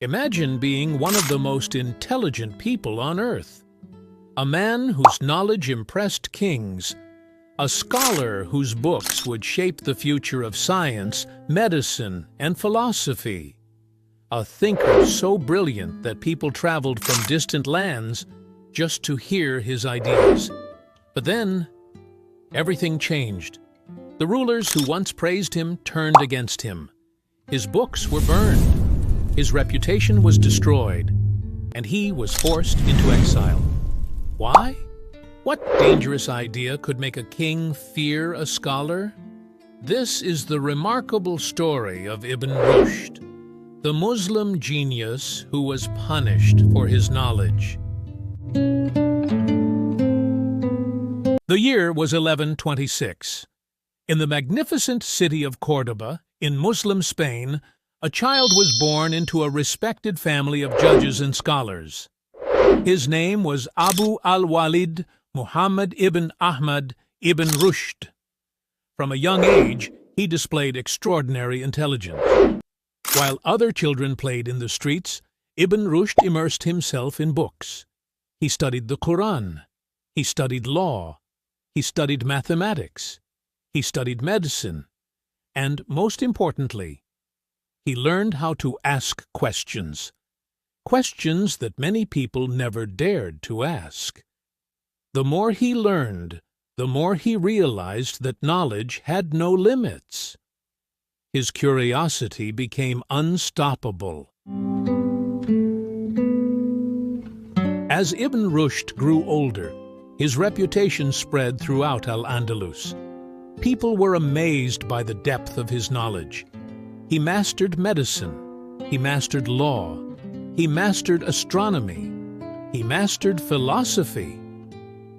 Imagine being one of the most intelligent people on earth. A man whose knowledge impressed kings. A scholar whose books would shape the future of science, medicine, and philosophy. A thinker so brilliant that people traveled from distant lands just to hear his ideas. But then, everything changed. The rulers who once praised him turned against him. His books were burned. His reputation was destroyed, and he was forced into exile. Why? What dangerous idea could make a king fear a scholar? This is the remarkable story of Ibn Rushd, the Muslim genius who was punished for his knowledge. The year was 1126. In the magnificent city of Córdoba, in Muslim Spain, a child was born into a respected family of judges and scholars. His name was Abu al-Walid Muhammad ibn Ahmad ibn Rushd. From a young age, he displayed extraordinary intelligence. While other children played in the streets, Ibn Rushd immersed himself in books. He studied the Quran. He studied law. He studied mathematics. He studied medicine. And most importantly, he learned how to ask questions. Questions that many people never dared to ask. The more he learned, the more he realized that knowledge had no limits. His curiosity became unstoppable. As Ibn Rushd grew older, his reputation spread throughout Al-Andalus. People were amazed by the depth of his knowledge. He mastered medicine. He mastered law. He mastered astronomy. He mastered philosophy.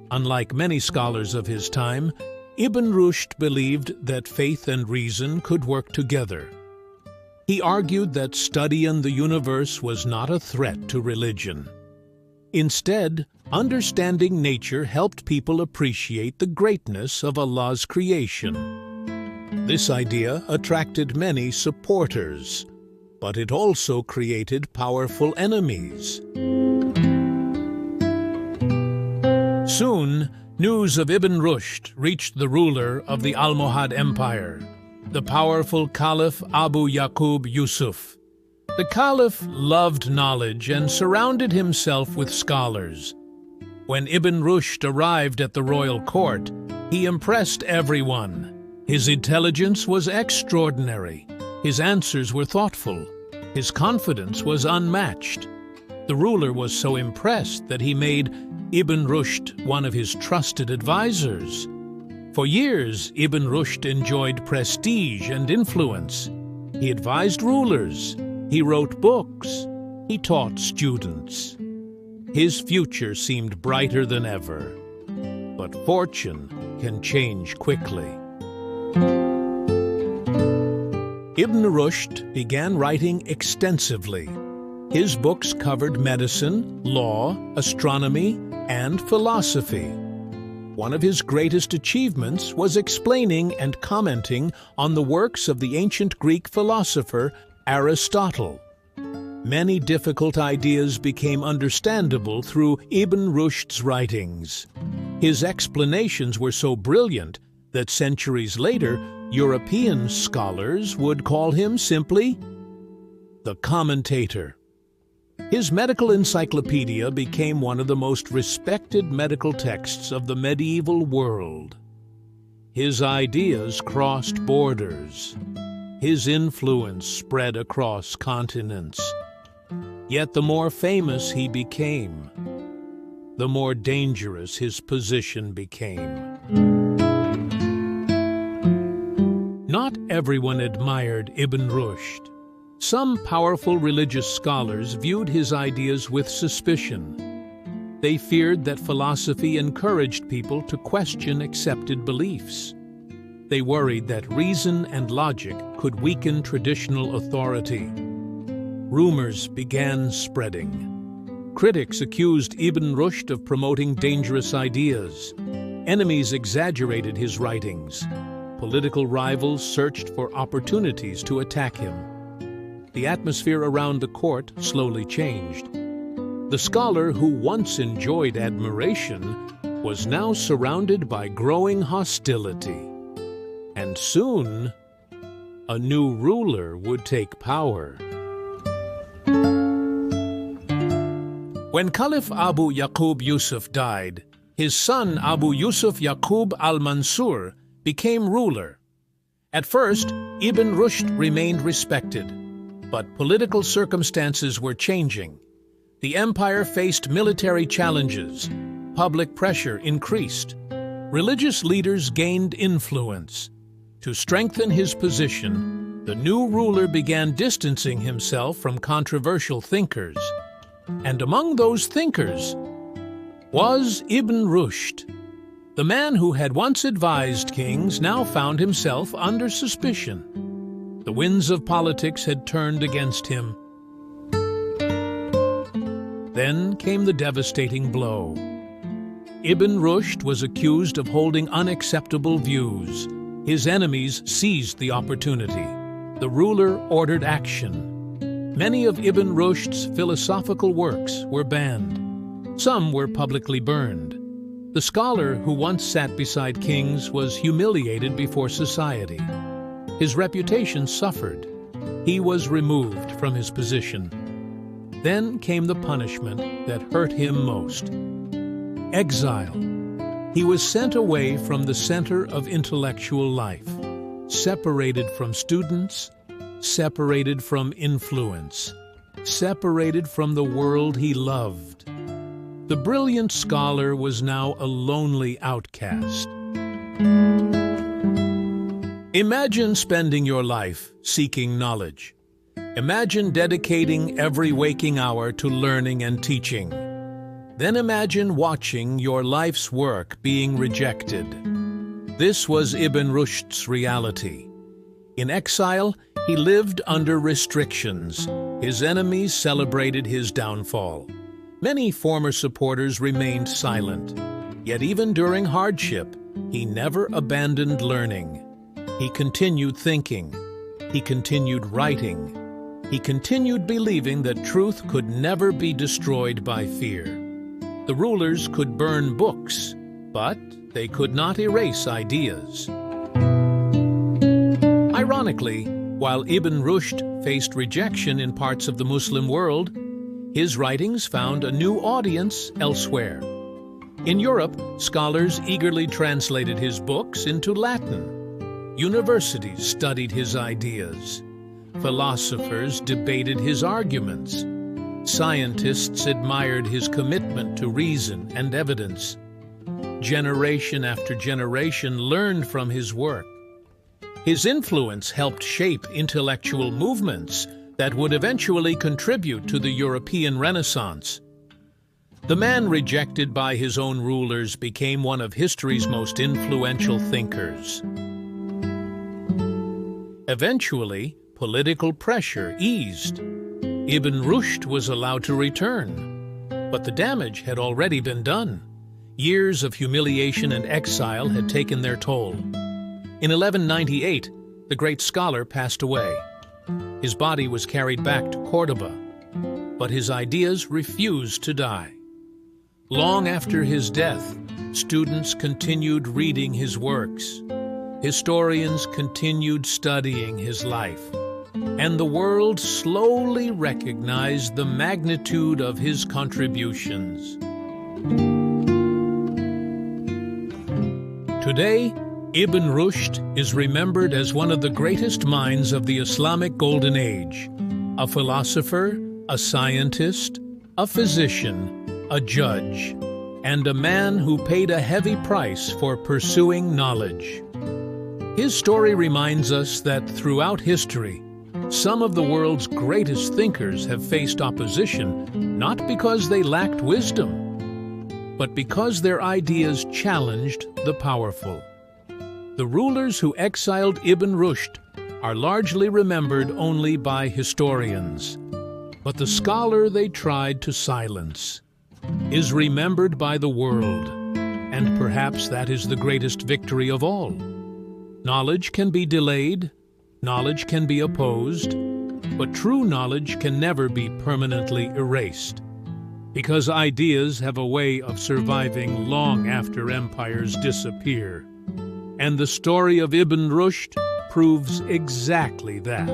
Unlike many scholars of his time, Ibn Rushd believed that faith and reason could work together. He argued that study in the universe was not a threat to religion. Instead, understanding nature helped people appreciate the greatness of Allah's creation. This idea attracted many supporters, but it also created powerful enemies. Soon, news of Ibn Rushd reached the ruler of the Almohad Empire, the powerful Caliph Abu Yaqub Yusuf. The Caliph loved knowledge and surrounded himself with scholars. When Ibn Rushd arrived at the royal court, he impressed everyone. His intelligence was extraordinary. His answers were thoughtful. His confidence was unmatched. The ruler was so impressed that he made Ibn Rushd one of his trusted advisors. For years, Ibn Rushd enjoyed prestige and influence. He advised rulers. He wrote books. He taught students. His future seemed brighter than ever. But fortune can change quickly. Ibn Rushd began writing extensively. His books covered medicine, law, astronomy, and philosophy. One of his greatest achievements was explaining and commenting on the works of the ancient Greek philosopher Aristotle. Many difficult ideas became understandable through Ibn Rushd's writings. His explanations were so brilliant that centuries later, European scholars would call him simply the commentator. His medical encyclopedia became one of the most respected medical texts of the medieval world. His ideas crossed borders. His influence spread across continents. Yet the more famous he became, the more dangerous his position became. Not everyone admired Ibn Rushd. Some powerful religious scholars viewed his ideas with suspicion. They feared that philosophy encouraged people to question accepted beliefs. They worried that reason and logic could weaken traditional authority. Rumors began spreading. Critics accused Ibn Rushd of promoting dangerous ideas. Enemies exaggerated his writings. Political rivals searched for opportunities to attack him. the atmosphere around the court slowly changed. The scholar who once enjoyed admiration was now surrounded by growing hostility. And soon, a new ruler would take power. When Caliph Abu Yaqub Yusuf died, his son Abu Yusuf Yaqub al-Mansur became ruler. At first, Ibn Rushd remained respected, but political circumstances were changing. The empire faced military challenges, public pressure increased, religious leaders gained influence. To strengthen his position, the new ruler began distancing himself from controversial thinkers. And among those thinkers was Ibn Rushd. The man who had once advised kings now found himself under suspicion. The winds of politics had turned against him. Then came the devastating blow. Ibn Rushd was accused of holding unacceptable views. His enemies seized the opportunity. The ruler ordered action. Many of Ibn Rushd's philosophical works were banned. Some were publicly burned. The scholar who once sat beside kings was humiliated before society. His reputation suffered. He was removed from his position. Then came the punishment that hurt him most: exile. He was sent away from the center of intellectual life, separated from students, separated from influence, separated from the world he loved. The brilliant scholar was now a lonely outcast. Imagine spending your life seeking knowledge. Imagine dedicating every waking hour to learning and teaching. Then imagine watching your life's work being rejected. This was Ibn Rushd's reality. In exile, he lived under restrictions. His enemies celebrated his downfall. Many former supporters remained silent. Yet even during hardship, he never abandoned learning. He continued thinking. He continued writing. He continued believing that truth could never be destroyed by fear. The rulers could burn books, but they could not erase ideas. Ironically, while Ibn Rushd faced rejection in parts of the Muslim world, his writings found a new audience elsewhere. In Europe, scholars eagerly translated his books into Latin. Universities studied his ideas. Philosophers debated his arguments. Scientists admired his commitment to reason and evidence. Generation after generation learned from his work. His influence helped shape intellectual movements that would eventually contribute to the European Renaissance. The man rejected by his own rulers became one of history's most influential thinkers. Eventually, political pressure eased. Ibn Rushd was allowed to return, but the damage had already been done. Years of humiliation and exile had taken their toll. In 1198, the great scholar passed away. His body was carried back to Cordoba, but his ideas refused to die. Long after his death, students continued reading his works. Historians continued studying his life, and the world slowly recognized the magnitude of his contributions. Today, Ibn Rushd is remembered as one of the greatest minds of the Islamic Golden Age, a philosopher, a scientist, a physician, a judge, and a man who paid a heavy price for pursuing knowledge. His story reminds us that throughout history, some of the world's greatest thinkers have faced opposition not because they lacked wisdom, but because their ideas challenged the powerful. The rulers who exiled Ibn Rushd are largely remembered only by historians, but the scholar they tried to silence is remembered by the world, and perhaps that is the greatest victory of all. Knowledge can be delayed, knowledge can be opposed, But true knowledge can never be permanently erased, because ideas have a way of surviving long after empires disappear. And the story of Ibn Rushd proves exactly that.